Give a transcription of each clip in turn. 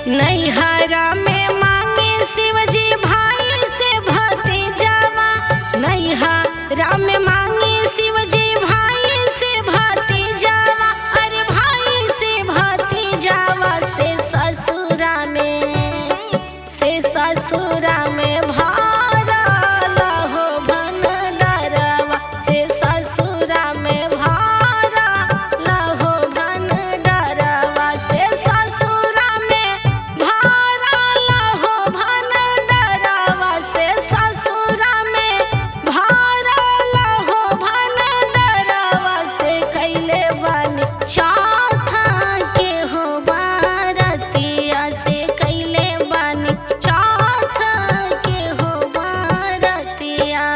नैहरा में मांगे शिवजी भाई से भतीजावा, नैहरा में मांगे शिवजी भाई से भतीजावा, अरे भाई से भतीजावा से ससुरा में भारल हो भंडारवा, से ससुरा में भारल हो भंडारवा, से ससुरा में भारल हो भंडारवा, से ससुरा में भारल हो भंडारवा, से कैले बन चौथा के हो बारतिया, से कैले बन चौथा के हो बारतिया।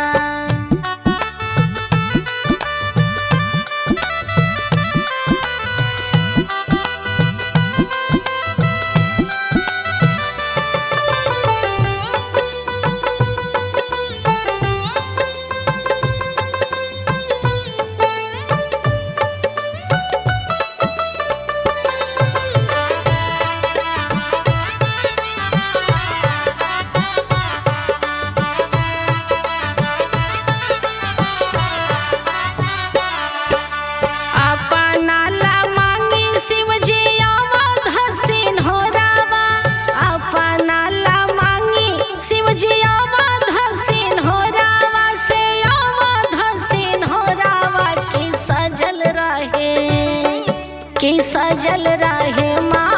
अपना ला मांगी शिवजी अवध सिंहोरावा, अपना ला मांगी शिवजी अवध सिंहोरावा, से अवध सिंहोरावा की सजल रहे माँ